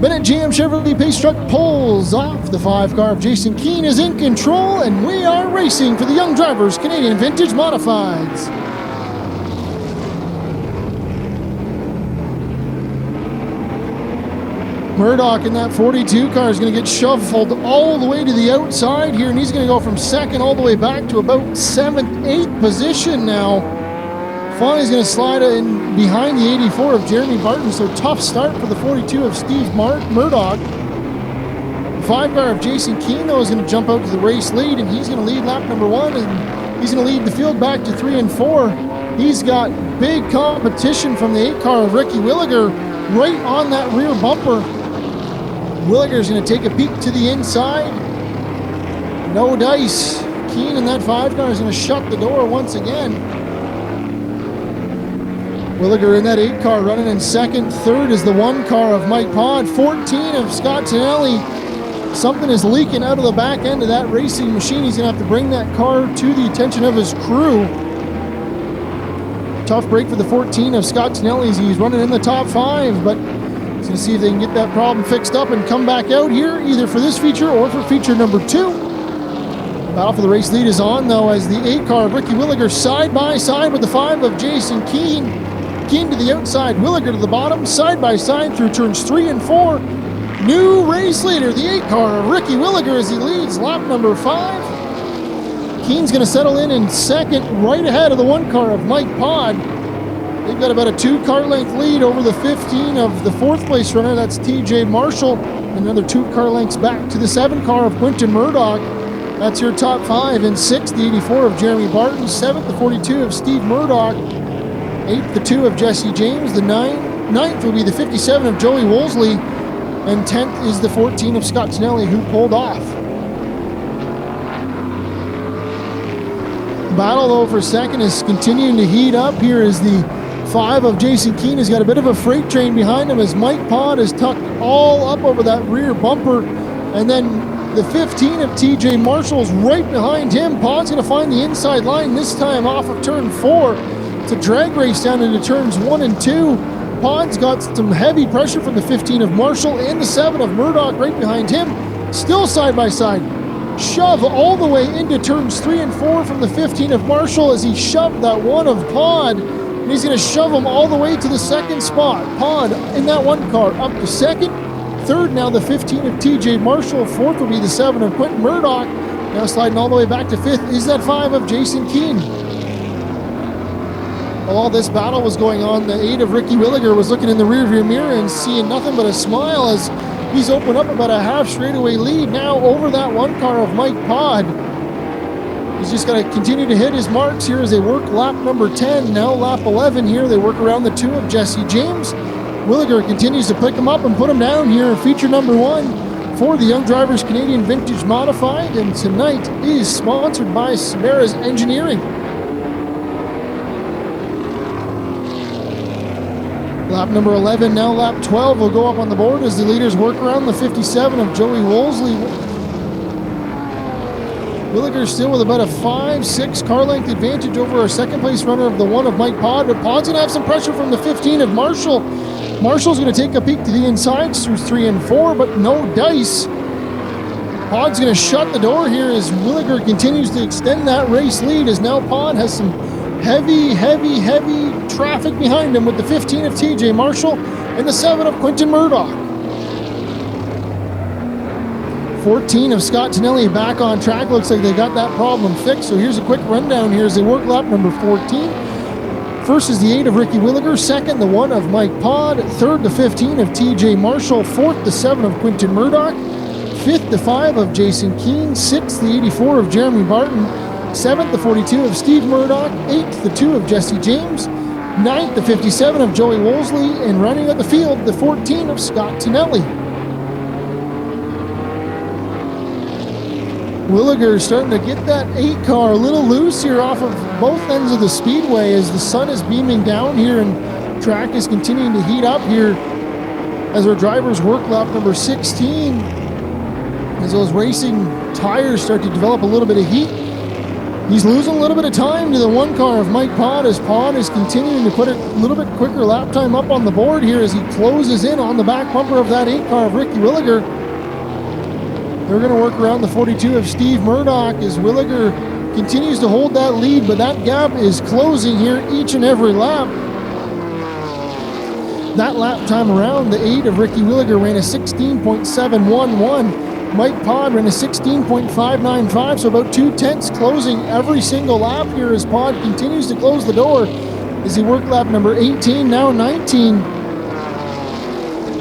Bennett GM Chevrolet Pace Truck pulls off. The 5 car of Jason Keane is in control, and we are racing for the Young Drivers Canadian Vintage Modifieds. Murdoch in that 42 car is going to get shuffled all the way to the outside here, and he's going to go from second all the way back to about 7th, 8th position now. Finally, he's going to slide in behind the 84 of Jeremy Barton, so tough start for the 42 of Steve Murdoch. The 5 car of Jason Keane, though, is going to jump out to the race lead, and he's going to lead lap number 1, and he's going to lead the field back to 3 and 4. He's got big competition from the 8 car of Ricky Willigar right on that rear bumper. Willigar's going to take a peek to the inside. No dice. Keane in that 5 car is going to shut the door once again. Willigar in that 8 car running in second. Third is the 1 car of Mike Pod. 14 of Scott Tonelli. Something is leaking out of the back end of that racing machine. He's going to have to bring that car to the attention of his crew. Tough break for the 14 of Scott Tonelli as he's running in the top 5, but he's going to see if they can get that problem fixed up and come back out here, either for this feature or for feature number 2. Battle for the race lead is on, though, as the 8 car of Ricky Willigar side by side with the 5 of Jason Keane. Keane to the outside, Willigar to the bottom, side by side through turns 3 and 4. New race leader, the 8 car of Ricky Willigar, as he leads lap number 5. Keane's going to settle in second, right ahead of the 1 car of Mike Pod. They've got about a 2 car length lead over the 15 of the 4th place runner, that's TJ Marshall. Another 2 car lengths back to the 7 car of Quinton Murdoch. That's your top 5. In 6th, the 84 of Jeremy Barton. 7th, the 42 of Steve Murdoch. 8th, the 2 of Jesse James. The 9th will be the 57 of Joey Wolseley. And 10th is the 14 of Scott Tonelli, who pulled off. The battle, though, for second is continuing to heat up. Here is the 5 of Jason Keane. Has got a bit of a freight train behind him as Mike Pod is tucked all up over that rear bumper. And then the 15 of TJ Marshall's right behind him. Pod's going to find the inside line, this time off of turn 4. It's a drag race down into turns 1 and 2. Pod's got some heavy pressure from the 15 of Marshall and the 7 of Murdoch right behind him. Still side by side. Shove all the way into turns 3 and 4 from the 15 of Marshall as he shoved that 1 of Pod. And he's going to shove him all the way to the 2nd spot. Pod in that 1 car up to 2nd. 3rd now the 15 of TJ Marshall. 4th will be the 7 of Quinton Murdoch. Now sliding all the way back to 5th is that 5 of Jason Keane. While all this battle was going on, the 8 of Ricky Willigar was looking in the rearview mirror and seeing nothing but a smile as he's opened up about a half straightaway lead now over that 1 car of Mike Pod. He's just got to continue to hit his marks here as they work lap number 10. Now lap 11 here. They work around the 2 of Jesse James. Willigar continues to pick him up and put him down here in feature number 1 for the Young Drivers Canadian Vintage Modified. And tonight is sponsored by Samara's Engineering. Lap number 11, now lap 12 will go up on the board as the leaders work around the 57 of Joey Wolseley. Willigar still with about a 5-6 car length advantage over our 2nd place runner of the 1 of Mike Pod, but Pod's going to have some pressure from the 15 of Marshall. Marshall's going to take a peek to the inside through 3 and 4, but no dice. Pod's going to shut the door here as Willigar continues to extend that race lead, as now Pod has some heavy traffic behind him with the 15 of TJ Marshall and the 7 of Quinton Murdoch. 14 of Scott Tonelli back on track. Looks like they got that problem fixed. So here's a quick rundown here as they work lap number 14. First is the 8 of Ricky Willigar. 2nd, the 1 of Mike Pod. 3rd, the 15 of TJ Marshall. 4th, the 7 of Quinton Murdoch. 5th, the 5 of Jason Keane. 6th, the 84 of Jeremy Barton. 7th, the 42 of Steve Murdoch. 8th, the 2 of Jesse James. 9th, the 57 of Joey Wolseley. And running at the field, the 14 of Scott Tonelli. Willigar starting to get that 8 car a little loose here off of both ends of the speedway as the sun is beaming down here and track is continuing to heat up here as our drivers work lap number 16. As those racing tires start to develop a little bit of heat. He's losing a little bit of time to the one car of Mike Pod, as Pod is continuing to put a little bit quicker lap time up on the board here as he closes in on the back bumper of that 8 car of Ricky Willigar. They're going to work around the 42 of Steve Murdoch as Willigar continues to hold that lead, but that gap is closing here each and every lap. That lap time around, the 8 of Ricky Willigar ran a 16.711. Mike Pod ran a 16.595, so about 2/10 closing every single lap here as Pod continues to close the door as he worked lap number 18, now 19.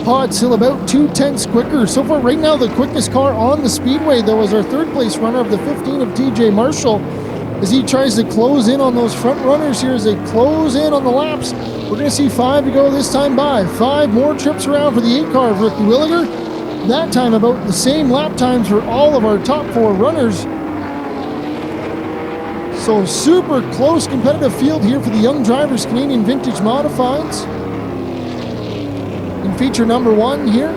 Pod still about 2/10 quicker. So far right now, the quickest car on the speedway, though, is our third place runner of the 15 of TJ Marshall as he tries to close in on those front runners here as they close in on the laps. We're going to see 5 to go this time by. 5 more trips around for the 8 car of Ricky Willigar. That time about the same lap times for all of our top 4 runners. So super close competitive field here for the Young Drivers Canadian Vintage Modifieds. In feature number 1 here.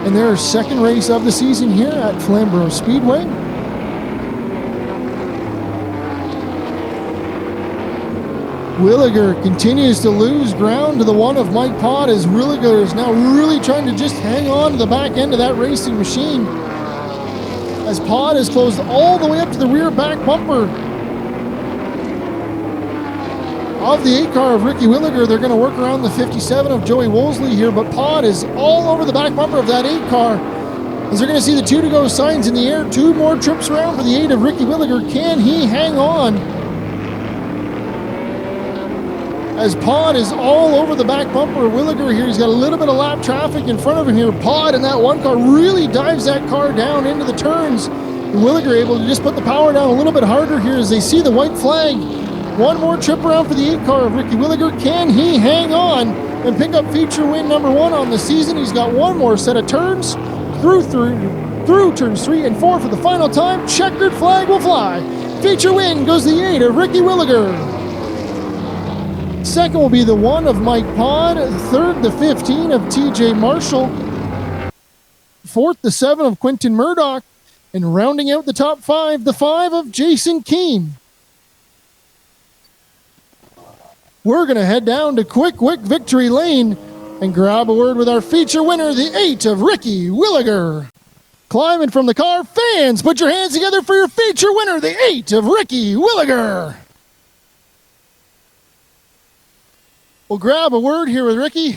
And their second race of the season here at Flamboro Speedway. Willigar continues to lose ground to the one of Mike Pod as Willigar is now really trying to just hang on to the back end of that racing machine. As Pod is closed all the way up to the rear back bumper of the 8 car of Ricky Willigar. They're going to work around the 57 of Joey Wolseley here, but Pod is all over the back bumper of that 8 car. As they're going to see the 2 to go signs in the air. 2 more trips around for the 8 of Ricky Willigar. Can he hang on? As Pod is all over the back bumper of Willigar here. He's got a little bit of lap traffic in front of him here. Pod in that 1 car really dives that car down into the turns. And Willigar able to just put the power down a little bit harder here as they see the white flag. 1 more trip around for the 8 car of Ricky Willigar. Can he hang on and pick up feature win number 1 on the season? He's got 1 more set of turns through turns 3 and 4 for the final time. Checkered flag will fly. Feature win goes the 8 of Ricky Willigar. Second will be the 1 of Mike Pod. Third, the 15 of TJ Marshall. Fourth, the 7 of Quentin Murdoch. And rounding out the top 5, the 5 of Jason Keene. We're going to head down to Quick Victory Lane and grab a word with our feature winner, the 8 of Ricky Willigar. Climbing from the car, fans, put your hands together for your feature winner, the 8 of Ricky Willigar. We'll grab a word here with Ricky.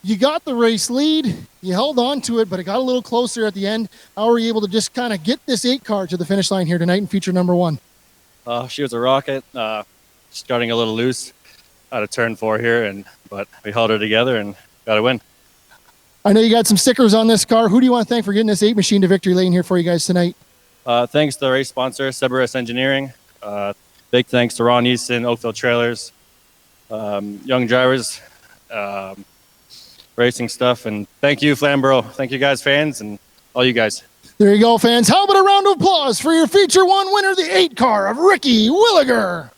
You got the race lead. You held on to it, but it got a little closer at the end. How were you able to just kind of get this 8 car to the finish line here tonight in feature number 1? She was a rocket. Starting a little loose out of turn 4 here, but we held her together and got a win. I know you got some stickers on this car. Who do you want to thank for getting this 8 machine to victory lane here for you guys tonight? Thanks to the race sponsor, Cerberus Engineering. Big thanks to Ron Easton, Oakville Trailers, Young Drivers, Racing Stuff, and thank you, Flamboro. Thank you guys, fans, and all you guys. There you go, fans. How about a round of applause for your feature 1 winner, the 8 car of Ricky Willigar?